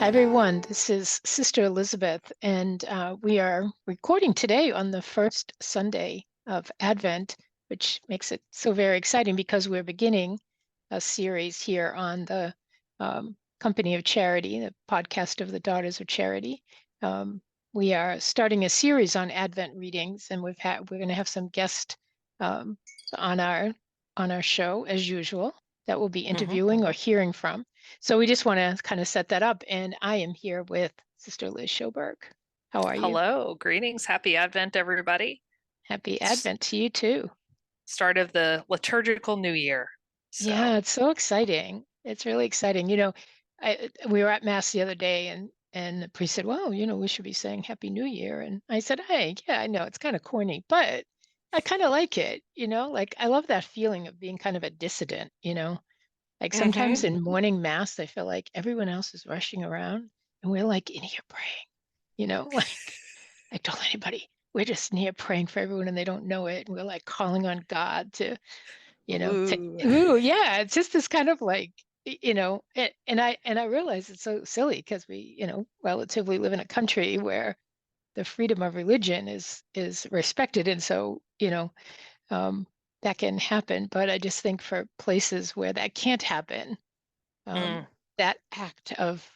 Hi, everyone. This is Sister Elizabeth, and we are recording today on the first Sunday of Advent, which makes it so very exciting because we're beginning a series here on the Company of Charity, the podcast of the Daughters of Charity. We are starting a series on Advent readings, and we're going to have some guests um, on our show as usual that we'll be hmm interviewing or hearing from. So we just want to kind of set that up. And I am here with Sister Liz Schoberg. How are you? Hello, greetings, happy Advent, everybody. Happy S- Advent to you too. Start of the liturgical new year. Yeah, So, it's so exciting. It's really exciting. We were at Mass the other day and the priest said, well, we should be saying Happy New Year. And I said, hey, yeah, I know it's kind of corny, but I kind of like it, like I love that feeling of being kind of a dissident, Like sometimes hmm in morning mass, I feel like everyone else is rushing around and we're like in here praying, like I told anybody, we're just in here praying for everyone and they don't know it. And we're like calling on God to, Ooh, ooh, yeah, it's just this kind of like, and I realize it's so silly because we, relatively live in a country where the freedom of religion is respected. And so, um, that can happen. But I just think for places where that can't happen, mm, that act of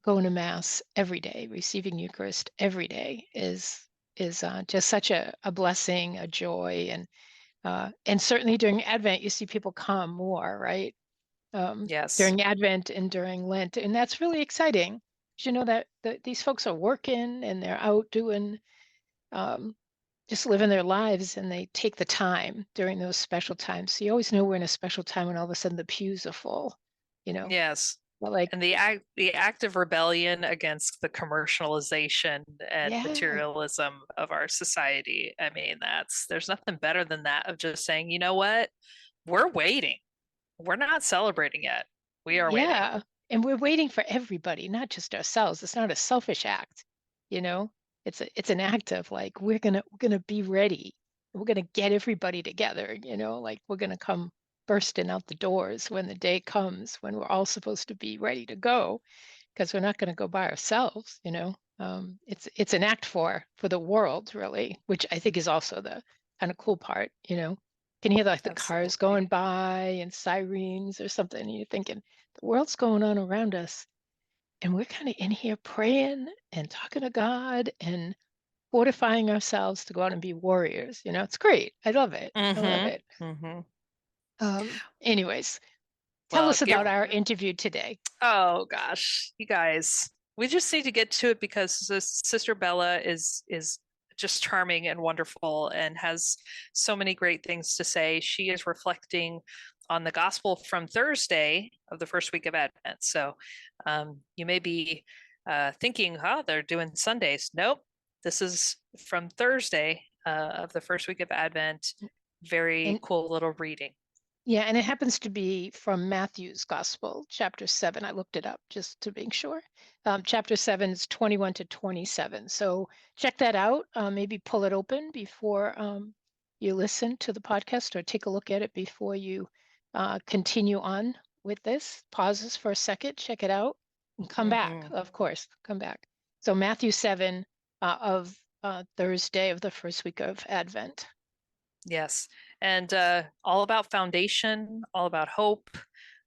going to mass every day, receiving Eucharist every day is just such a blessing, a joy, and certainly during Advent, you see people come more, right? yes, During Advent and during Lent, and that's really exciting. 'Cause you know that these folks are working and they're out doing um, just living their lives, and they take the time during those special times. So you always know we're in a special time when all of a sudden the pews are full, you know. yes. But like, And the act of rebellion against the commercialization and yeah, materialism of our society. I mean, there's nothing better than that of just saying, you know what? We're waiting. We're not celebrating yet. We are waiting. yeah. And we're waiting for everybody, not just ourselves. It's not a selfish act, you know. It's an act of like we're gonna be ready. We're gonna get everybody together, like we're gonna come bursting out the doors when the day comes when we're all supposed to be ready to go because we're not going to go by ourselves. It's an act for the world really, which I think is also the kind of cool part. Can you hear like the cars Absolutely. going by and sirens or something, and you're thinking the world's going on around us and we're kind of in here praying and talking to God and fortifying ourselves to go out and be warriors. It's great. I love it. I love hmm it. hmm Anyways, tell Well, us about our interview today. oh gosh, you guys, we just need to get to it because Sister Bella is just charming and wonderful and has so many great things to say. She is reflecting on the gospel from Thursday of the first week of Advent. So you may be thinking, oh, they're doing Sundays. Nope, this is from Thursday of the first week of Advent. Very And cool little reading. yeah, and it happens to be from Matthew's Gospel, chapter 7. I looked it up just to make sure. Chapter 7 is 21 to 27. So check that out. Maybe pull it open before you listen to the podcast, or take a look at it before you continue on with this. Pauses for a second, check it out, and come back, hmm of course, come back. So Matthew 7 of Thursday of the first week of Advent. Yes. And all about foundation, all about hope,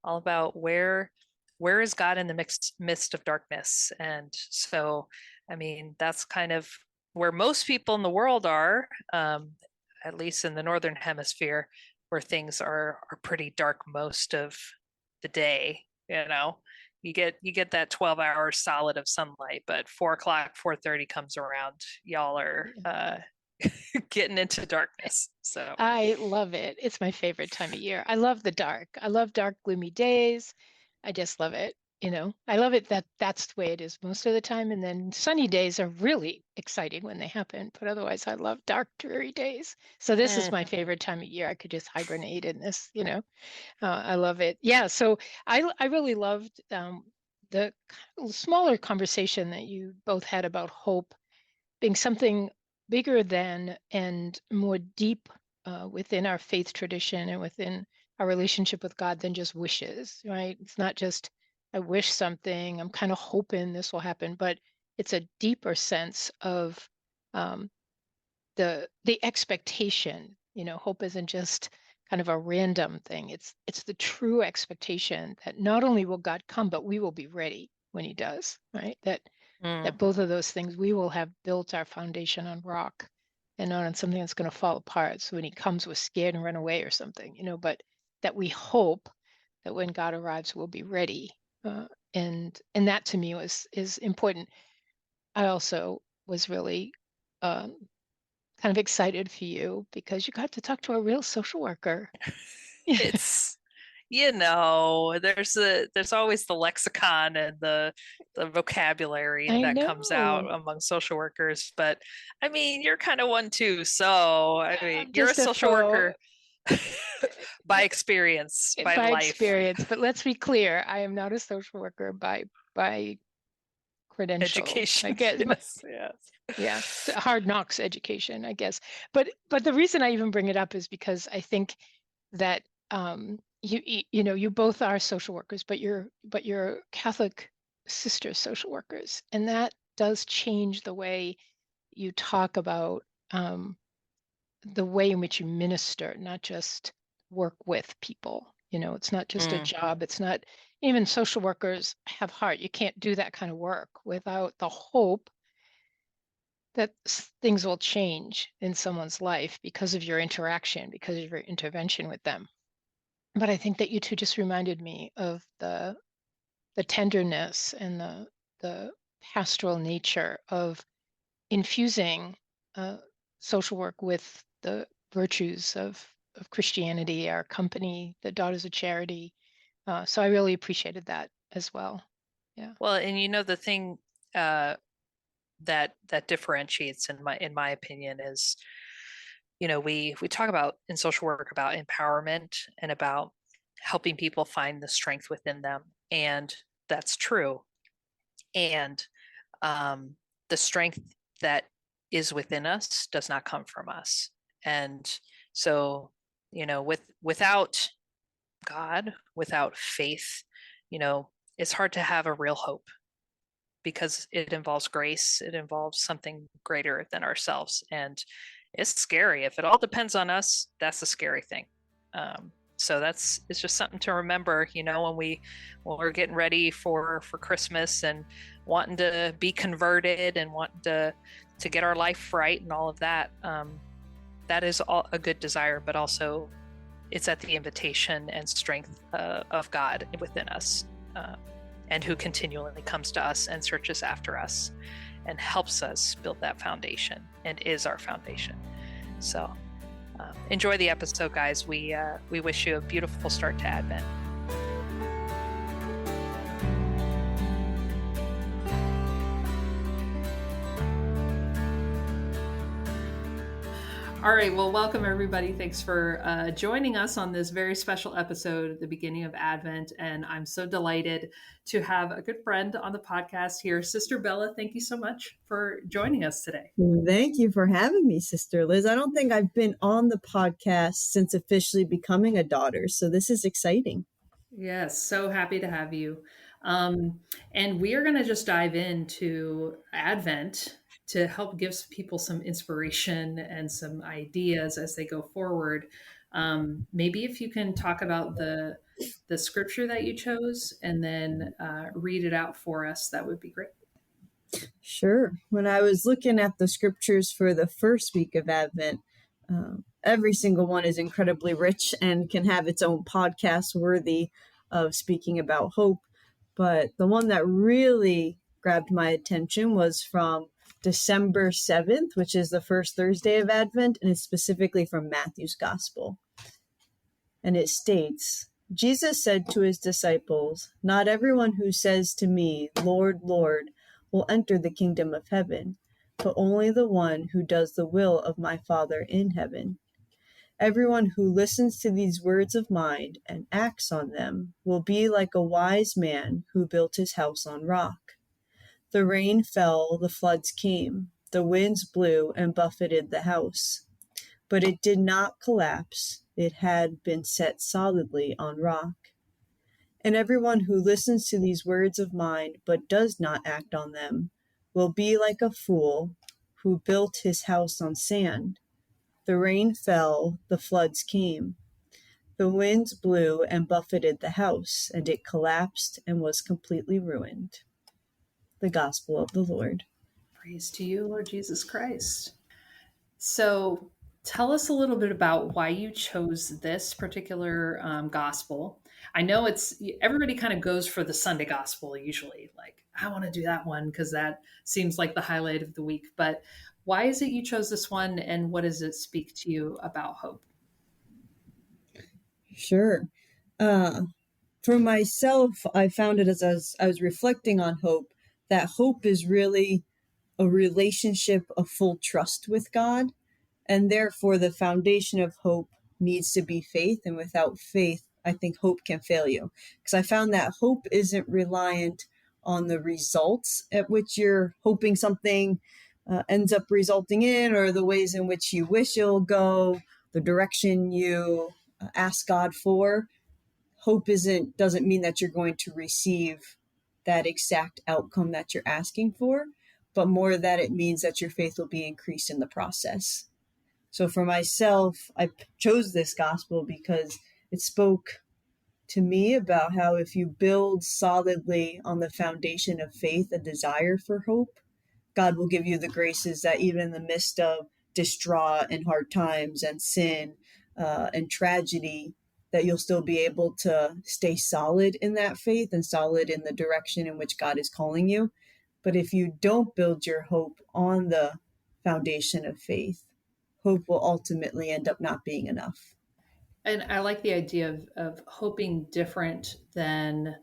all about where is God in the midst of darkness. And so, I mean, that's kind of where most people in the world are, at least in the northern hemisphere, where things are pretty dark most of the day, you know. You get that 12 hours solid of sunlight, but 4 o'clock, 4:30 comes around, y'all are getting into darkness. So, I love it. It's my favorite time of year. I love the dark. I love dark, gloomy days. I just love it. I love it that that's the way it is most of the time. And then sunny days are really exciting when they happen. But otherwise, I love dark, dreary days. So this is my mm, favorite time of year. I could just hibernate in this. I love it. Yeah. So I really loved the smaller conversation that you both had about hope being something bigger than and more deep within our faith tradition and within our relationship with God than just wishes, right? It's not just I wish something, I'm kind of hoping this will happen, but it's a deeper sense of um, the expectation. Hope isn't just kind of a random thing. It's the true expectation that not only will God come, but we will be ready when he does, right? That Mm. both of those things, we will have built our foundation on rock and not on something that's going to fall apart. So when he comes, we're scared and run away or something, but that we hope that when God arrives, we'll be ready. And that to me is important. I also was really um, kind of excited for you because you got to talk to a real social worker. It's there's always the lexicon and the vocabulary I that comes out know. among social workers, but I mean, you're kind of one too. So, I mean, I'm you're a just a social faux worker by experience, by by life, experience, but let's be clear, I am not a social worker by credential, I education. guess. But Yes, yes. yeah, it's a hard knocks education, I guess. But the reason I even bring it up is because I think that you both are social workers, but you're Catholic sister social workers, and that does change the way you talk about the way in which you minister, not just work with people. It's not just a Mm, job. It's not even social workers have heart. You can't do that kind of work without the hope that things will change in someone's life because of your interaction, because of your intervention with them. But I think that you two just reminded me of the tenderness and the pastoral nature of infusing uh, social work with the virtues of Christianity, our company, the Daughters of Charity. So I really appreciated that as well. Yeah. well, and the thing uh, that differentiates, in my opinion, is we talk about in social work about empowerment and about helping people find the strength within them, and that's true. And um, the strength that is within us does not come from us. And so, without God, without faith, it's hard to have a real hope because it involves grace, it involves something greater than ourselves. And it's scary. If it all depends on us, that's a scary thing. So it's just something to remember, when we're getting ready for Christmas and wanting to be converted and wanting to get our life right and all of that. That is all a good desire, but also it's at the invitation and strength of God within us, and who continually comes to us and searches after us and helps us build that foundation and is our foundation. So enjoy the episode, guys. We wish you a beautiful start to Advent. All right, well, welcome everybody. Thanks for joining us on this very special episode at the beginning of Advent. And I'm so delighted to have a good friend on the podcast here. Sister Bella, thank you so much for joining us today. Thank you for having me, Sister Liz. I don't think I've been on the podcast since officially becoming a daughter, so this is exciting. Yes, so happy to have you. And we are going to just dive into Advent to help give people some inspiration and some ideas as they go forward. Maybe if you can talk about the scripture that you chose and then read it out for us, that would be great. Sure. When I was looking at the scriptures for the first week of Advent, every single one is incredibly rich and can have its own podcast worthy of speaking about hope. But the one that really grabbed my attention was from December 7th, which is the first Thursday of Advent, and it's specifically from Matthew's Gospel. And it states, Jesus said to his disciples, "Not everyone who says to me, 'Lord, Lord,' will enter the kingdom of heaven, but only the one who does the will of my Father in heaven. Everyone who listens to these words of mine and acts on them will be like a wise man who built his house on rock. The rain fell, the floods came, the winds blew and buffeted the house, but it did not collapse. It had been set solidly on rock. And everyone who listens to these words of mine but does not act on them will be like a fool who built his house on sand. The rain fell, the floods came. The winds blew and buffeted the house, and it collapsed and was completely ruined. The Gospel of the Lord. Praise to you, Lord Jesus Christ. So tell us a little bit about why you chose this particular gospel. I know it's everybody kind of goes for the Sunday gospel usually, like I want to do that one because that seems like the highlight of the week. But why is it you chose this one, and what does it speak to you about hope? Sure. For myself, I found it as I was reflecting on hope, that hope is really a relationship of full trust with God. And therefore, the foundation of hope needs to be faith. And without faith, I think hope can fail you. Because I found that hope isn't reliant on the results at which you're hoping something ends up resulting in, or the ways in which you wish it'll go, the direction you ask God for. Hope doesn't mean that you're going to receive that exact outcome that you're asking for, but more that it means that your faith will be increased in the process. So for myself, I chose this gospel because it spoke to me about how if you build solidly on the foundation of faith and desire for hope, God will give you the graces that even in the midst of distraught and hard times and sin and tragedy, that you'll still be able to stay solid in that faith and solid in the direction in which God is calling you. But if you don't build your hope on the foundation of faith, hope will ultimately end up not being enough. And I like the idea of hoping different than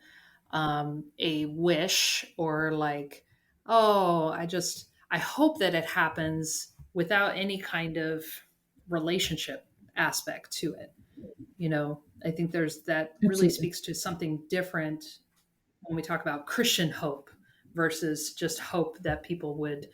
a wish, or like, oh, I hope that it happens without any kind of relationship aspect to it. I think that really Absolutely. speaks to something different when we talk about Christian hope versus just hope that people would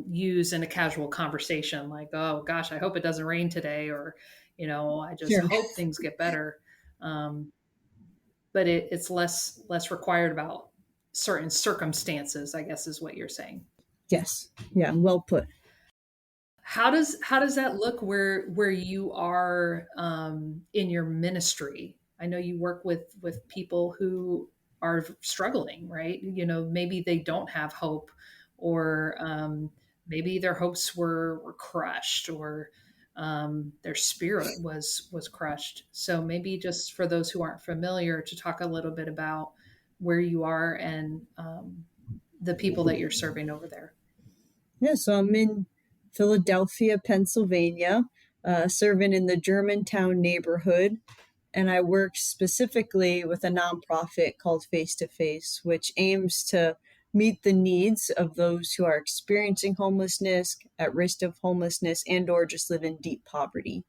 use in a casual conversation, like, oh gosh, I hope it doesn't rain today, or I just Sure. hope things get better. But it's less required about certain circumstances, I guess, is what you're saying. Yes. Yeah. Well put. How does that look where you are in your ministry? I know you work with people who are struggling, right? Maybe they don't have hope, or maybe their hopes were crushed, or their spirit was crushed. So maybe just for those who aren't familiar, to talk a little bit about where you are and the people that you're serving over there. Yeah. So I'm in Philadelphia, Pennsylvania, serving in the Germantown neighborhood. And I work specifically with a nonprofit called Face to Face, which aims to meet the needs of those who are experiencing homelessness, at risk of homelessness, and or just live in deep poverty,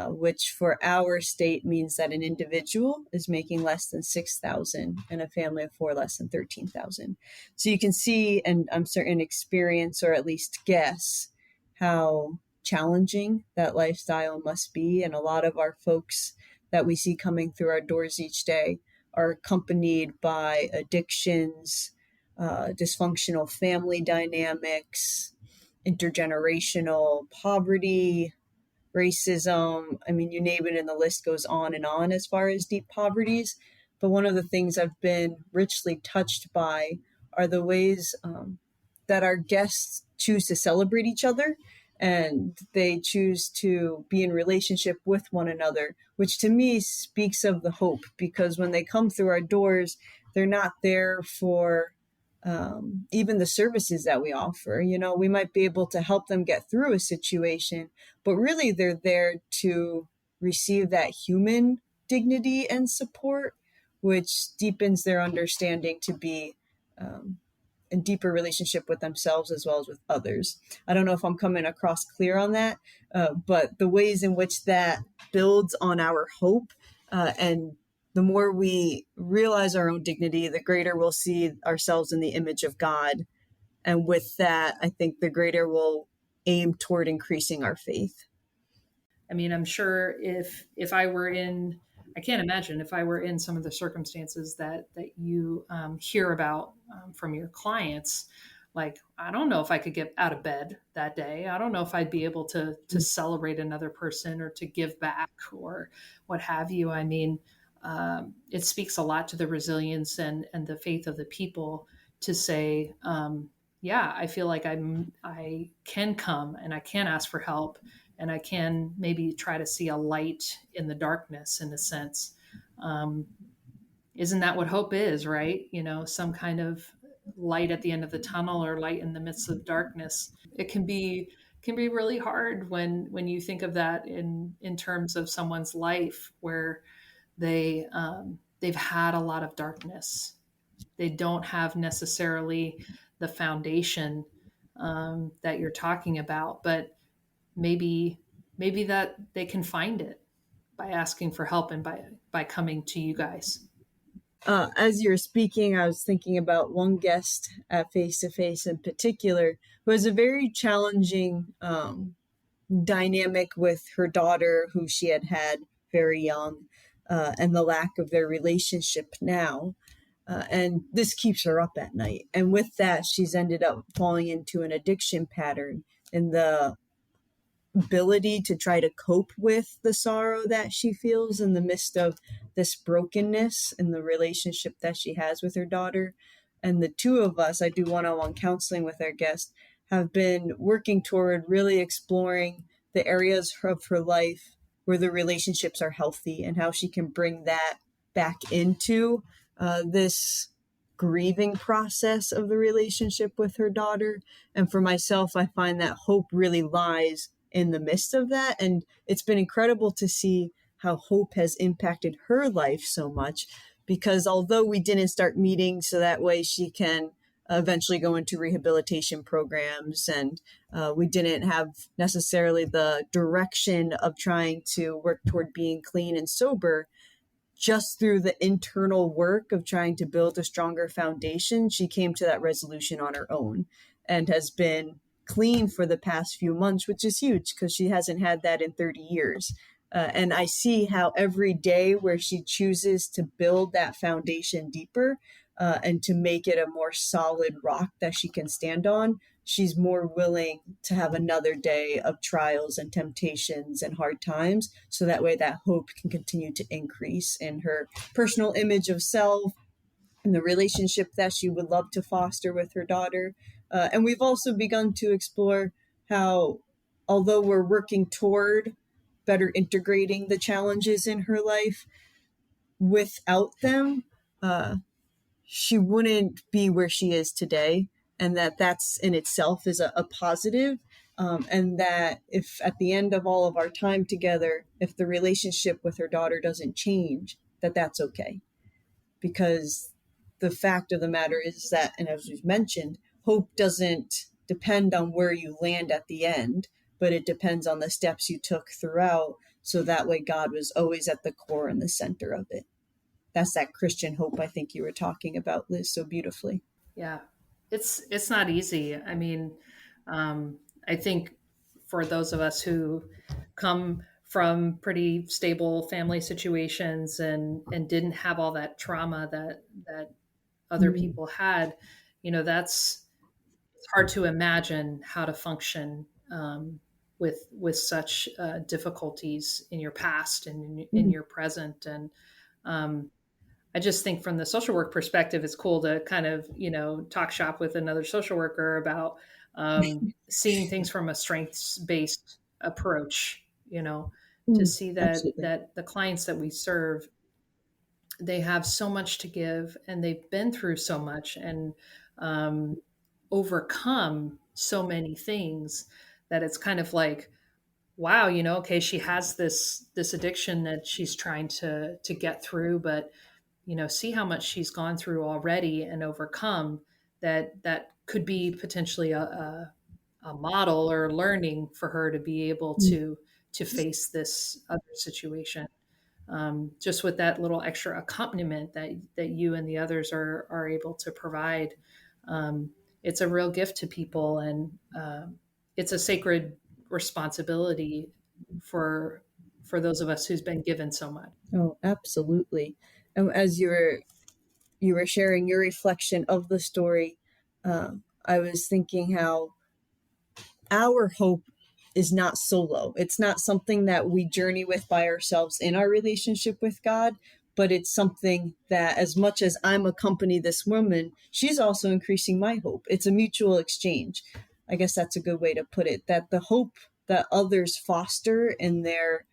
which for our state means that an individual is making less than 6,000 and a family of four less than 13,000. So you can see, and I'm certain experience, or at least guess, how challenging that lifestyle must be. And a lot of our folks that we see coming through our doors each day are accompanied by addictions, dysfunctional family dynamics, intergenerational poverty, racism. I mean, you name it, and the list goes on and on as far as deep poverties. But one of the things I've been richly touched by are the ways that our guests choose to celebrate each other, and they choose to be in relationship with one another, which to me speaks of the hope, because when they come through our doors, they're not there for even the services that we offer. We might be able to help them get through a situation, but really they're there to receive that human dignity and support, which deepens their understanding to be in deeper relationship with themselves as well as with others. I don't know if I'm coming across clear on that, but the ways in which that builds on our hope, and the more we realize our own dignity, the greater we'll see ourselves in the image of God. And with that, I think the greater we'll aim toward increasing our faith. I mean, I'm sure if I were in I can't imagine if I were in some of the circumstances that you hear about from your clients. Like, I don't know if I could get out of bed that day. I don't know if I'd be able to celebrate another person or to give back or what have you. I mean, it speaks a lot to the resilience and the faith of the people to say, yeah, I feel like I can come and I can ask for help and I can maybe try to see a light in the darkness in a sense. Um, isn't that what hope is, right? You know, some kind of light at the end of the tunnel or light in the midst of darkness. It can be really hard when you think of that in terms of someone's life where they've had a lot of darkness. They don't have necessarily the foundation that you're talking about, but maybe that they can find it by asking for help and by coming to you guys. As you're speaking, I was thinking about one guest at Face to Face in particular who has a very challenging dynamic with her daughter, who she had very young, and the lack of their relationship now. And this keeps her up at night. And with that, she's ended up falling into an addiction pattern. And the ability to try to cope with the sorrow that she feels in the midst of this brokenness in the relationship that she has with her daughter. And the two of us, I do one-on-one counseling with our guest, have been working toward really exploring the areas of her life where the relationships are healthy and how she can bring that back into this grieving process of the relationship with her daughter. And for myself, I find that hope really lies in the midst of that. And it's been incredible to see how hope has impacted her life so much, because although we didn't start meeting so that way she can eventually go into rehabilitation programs, and we didn't have necessarily the direction of trying to work toward being clean and sober, just through the internal work of trying to build a stronger foundation, she came to that resolution on her own and has been clean for the past few months, which is huge because she hasn't had that in 30 years. And I see how every day where she chooses to build that foundation deeper and to make it a more solid rock that she can stand on, she's more willing to have another day of trials and temptations and hard times. So that way that hope can continue to increase in her personal image of self and the relationship that she would love to foster with her daughter. And we've also begun to explore how, although we're working toward better integrating the challenges in her life, without them, she wouldn't be where she is today, and that's in itself is a positive. And that if at the end of all of our time together, if the relationship with her daughter doesn't change, that's okay. Because the fact of the matter is that, and as we've mentioned, hope doesn't depend on where you land at the end, but it depends on the steps you took throughout. So that way God was always at the core and the center of it. That's that Christian hope I think you were talking about, Liz, so beautifully. Yeah, it's not easy. I mean, I think for those of us who come from pretty stable family situations and didn't have all that trauma that other Mm. people had, you know, it's hard to imagine how to function with such difficulties in your past and in Mm. your present. And um, I just think from the social work perspective, it's cool to kind of, you know, talk shop with another social worker about seeing things from a strengths based approach, you know, to Mm. see Absolutely. that the clients that we serve, they have so much to give and they've been through so much and um, overcome so many things that it's kind of like, wow, you know, okay, she has this addiction that she's trying to get through, but you know, see how much she's gone through already and overcome, that could be potentially a model or learning for her to be able Mm. to face this other situation. Just with that little extra accompaniment that you and the others are able to provide, um, it's a real gift to people, and it's a sacred responsibility for for those of us who's been given so much. Oh, absolutely. And as you were sharing your reflection of the story, I was thinking how our hope is not solo. It's not something that we journey with by ourselves in our relationship with God, but it's something that, as much as I'm accompanying this woman, she's also increasing my hope. It's a mutual exchange. I guess that's a good way to put it, that the hope that others foster in their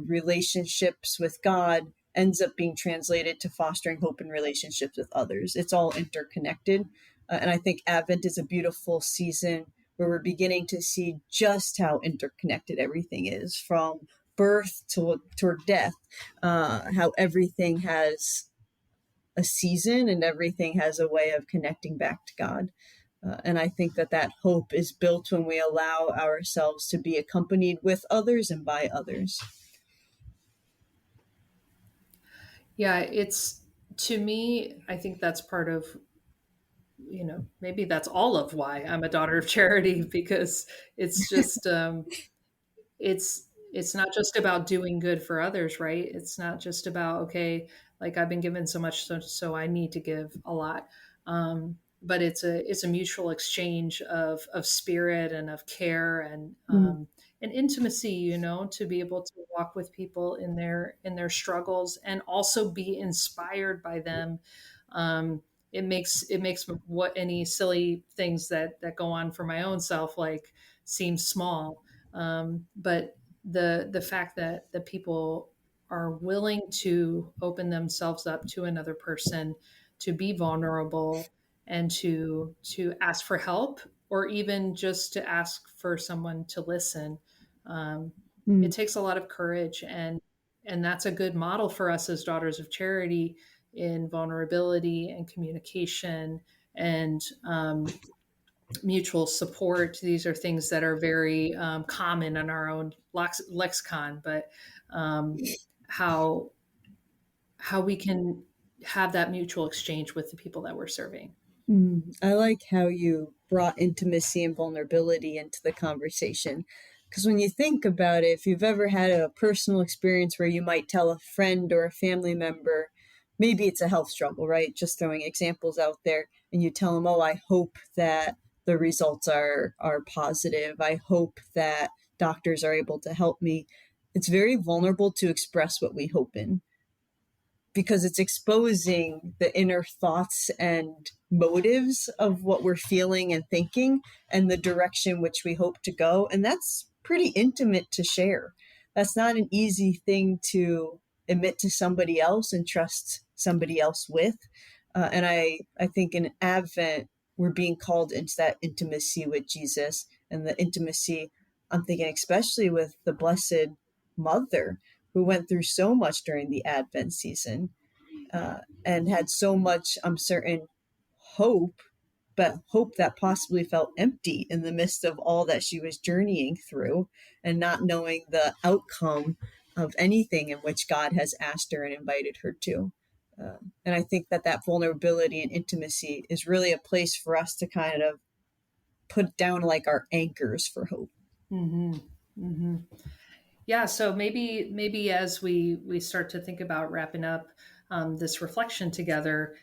relationships with God ends up being translated to fostering hope in relationships with others. It's all interconnected. And I think Advent is a beautiful season where we're beginning to see just how interconnected everything is, from birth to toward death, how everything has a season and everything has a way of connecting back to God. And I think that that hope is built when we allow ourselves to be accompanied with others and by others. Yeah, it's, to me, I think that's part of, maybe that's all of why I'm a daughter of charity, because it's just, it's not just about doing good for others, right? It's not just about, okay, like I've been given so much, so I need to give a lot. But it's a mutual exchange of spirit and of care and intimacy, to be able to walk with people in their struggles and also be inspired by them. It makes what any silly things that go on for my own self like seem small. But the fact that the people are willing to open themselves up to another person, to be vulnerable, and to ask for help, or even just to ask for someone to listen, it takes a lot of courage, and that's a good model for us as daughters of charity, in vulnerability and communication and mutual support. These are things that are very common in our own lexicon, but um, how how we can have that mutual exchange with the people that we're serving. I like how you brought intimacy and vulnerability into the conversation. Because when you think about it, if you've ever had a personal experience where you might tell a friend or a family member, maybe it's a health struggle, right? Just throwing examples out there, and you tell them, "Oh, I hope that the results are positive. I hope that doctors are able to help me." It's very vulnerable to express what we hope in, because it's exposing the inner thoughts and motives of what we're feeling and thinking and the direction which we hope to go. And that's pretty intimate to share. That's not an easy thing to admit to somebody else and trust somebody else with. And I think in Advent, we're being called into that intimacy with Jesus, and the intimacy, I'm thinking especially with the Blessed Mother, who went through so much during the Advent season, and had so much, I'm certain, hope, but hope that possibly felt empty in the midst of all that she was journeying through and not knowing the outcome of anything in which God has asked her and invited her to. And I think that that vulnerability and intimacy is really a place for us to kind of put down like our anchors for hope. Mm-hmm. Mm-hmm. Yeah, so maybe as we start to think about wrapping up this reflection together,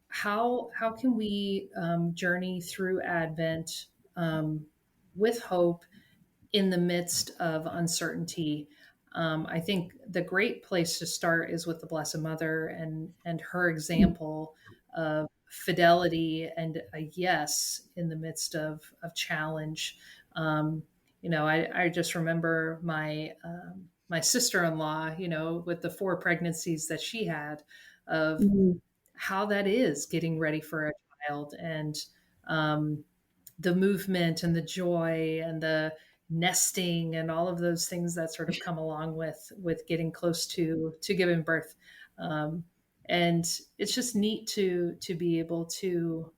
how can we journey through Advent with hope in the midst of uncertainty? I think the great place to start is with the Blessed Mother and her example of fidelity and a yes in the midst of challenge. Um, I just remember my sister-in-law, with the 4 pregnancies that she had, of how that is getting ready for a child, and um, the movement and the joy and the nesting and all of those things that sort of come along with getting close to giving birth. Um, and it's just neat to be able to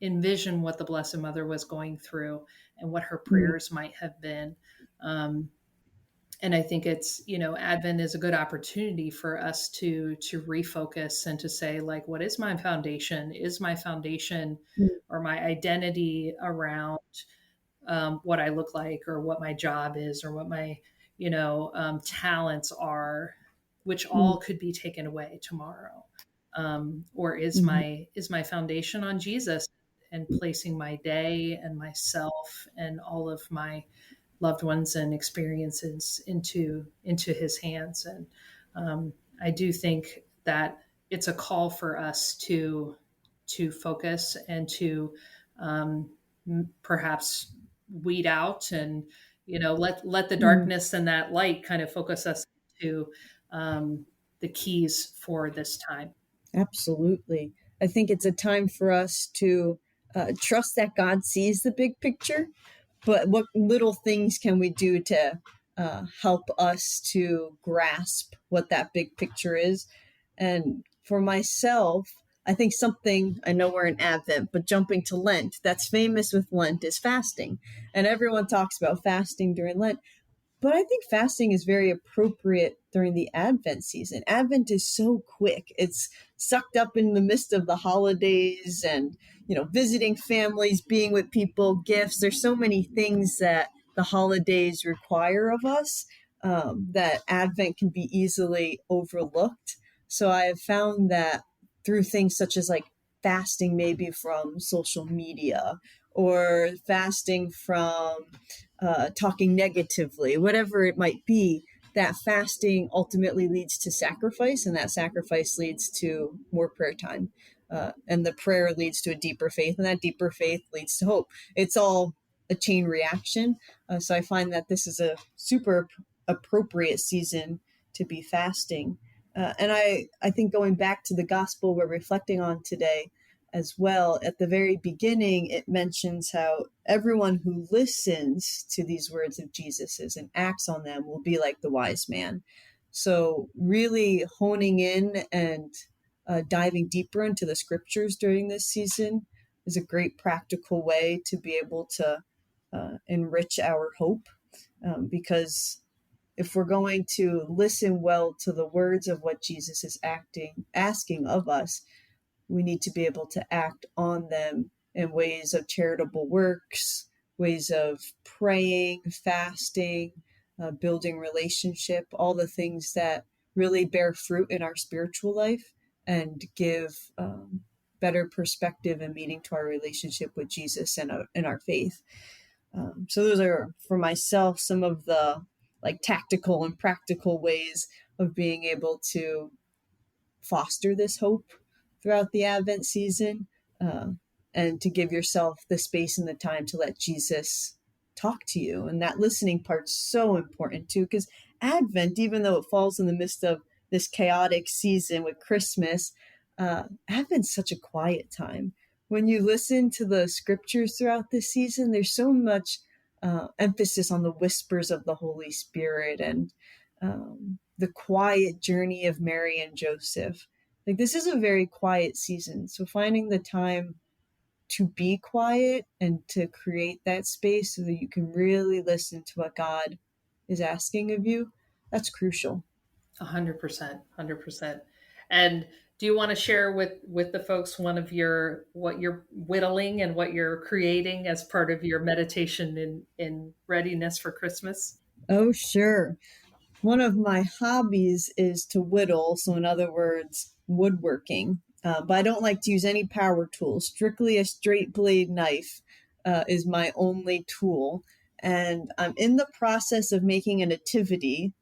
envision what the Blessed Mother was going through and what her prayers might have been. And I think it's, Advent is a good opportunity for us to refocus and to say, like, what is my foundation? Is my foundation or my identity around what I look like, or what my job is, or what my talents are, which Mm. all could be taken away tomorrow. Or Mhm. is my foundation on Jesus, and placing my day and myself and all of my loved ones and experiences into his hands. And I do think that it's a call for us to focus and to um, perhaps weed out, and let the Mm. darkness and that light kind of focus us to the keys for this time. Absolutely. I think it's a time for us to trust that God sees the big picture, but what little things can we do to help us to grasp what that big picture is? And for myself, I think something, I know we're in Advent, but jumping to Lent, that's famous with Lent is fasting. And everyone talks about fasting during Lent. But I think fasting is very appropriate during the Advent season. Advent is so quick. It's sucked up in the midst of the holidays and, visiting families, being with people, gifts. There's so many things that the holidays require of us that Advent can be easily overlooked. So I have found that through things such as like fasting, maybe from social media or fasting from talking negatively, whatever it might be, that fasting ultimately leads to sacrifice, and that sacrifice leads to more prayer time. And the prayer leads to a deeper faith, and that deeper faith leads to hope. It's all a chain reaction. So I find that this is a super appropriate season to be fasting. And I think going back to the gospel we're reflecting on today, as well, at the very beginning, it mentions how everyone who listens to these words of Jesus's and acts on them will be like the wise man. So, really honing in and diving deeper into the scriptures during this season is a great practical way to be able to enrich our hope. Because if we're going to listen well to the words of what Jesus is asking of us, we need to be able to act on them in ways of charitable works, ways of praying, fasting, building relationship, all the things that really bear fruit in our spiritual life and give better perspective and meaning to our relationship with Jesus and our faith. So those are, for myself, some of the like tactical and practical ways of being able to foster this hope throughout the Advent season, uh, and to give yourself the space and the time to let Jesus talk to you. And that listening part's so important too, because Advent, even though it falls in the midst of this chaotic season with Christmas, Advent's such a quiet time. When you listen to the scriptures throughout this season, there's so much emphasis on the whispers of the Holy Spirit and the quiet journey of Mary and Joseph. Like, this is a very quiet season. So finding the time to be quiet and to create that space so that you can really listen to what God is asking of you, that's crucial. 100%, 100%. And do you want to share with the folks one of what you're whittling and what you're creating as part of your meditation in readiness for Christmas? Oh, sure. One of my hobbies is to whittle. So, in other words, woodworking. But I don't like to use any power tools. Strictly a straight blade knife is my only tool. And I'm in the process of making a nativity.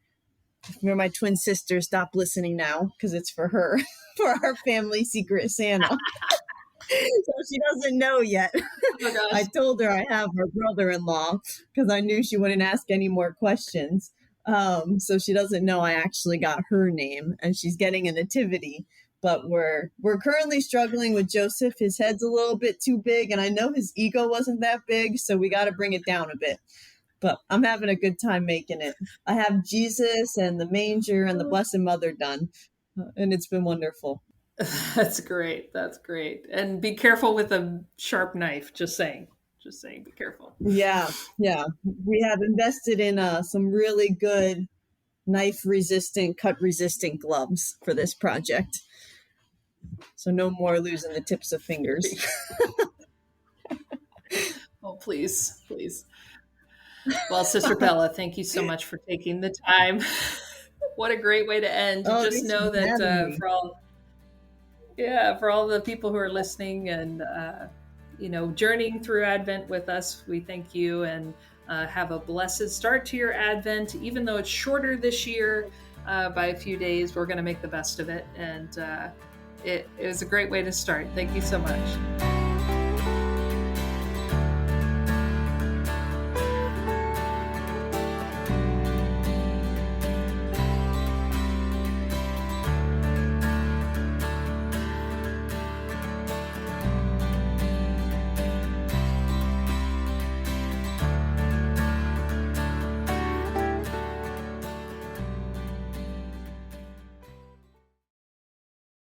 Where my twin sister, stop listening now because it's for her, for our family secret Santa. So she doesn't know yet. Oh gosh. I told her I have her brother-in-law because I knew she wouldn't ask any more questions. So she doesn't know I actually got her name, and she's getting a nativity. But we're currently struggling with Joseph. His head's a little bit too big, and I know his ego wasn't that big, so we got to bring it down a bit. But I'm having a good time making it. I have Jesus and the manger and the Blessed Mother done, and it's been wonderful. That's great. That's great. And be careful with a sharp knife. Just saying. Just saying. Be careful. Yeah, yeah. We have invested in some really good knife resistant, cut resistant gloves for this project. So no more losing the tips of fingers. Oh, please, please. Well, Sister Bella, thank you so much for taking the time. What a great way to end. Oh, Just thanks know for that having me. for all the people who are listening and journeying through Advent with us, we thank you and have a blessed start to your Advent. Even though it's shorter this year by a few days, we're going to make the best of it. And it was a great way to start. Thank you so much.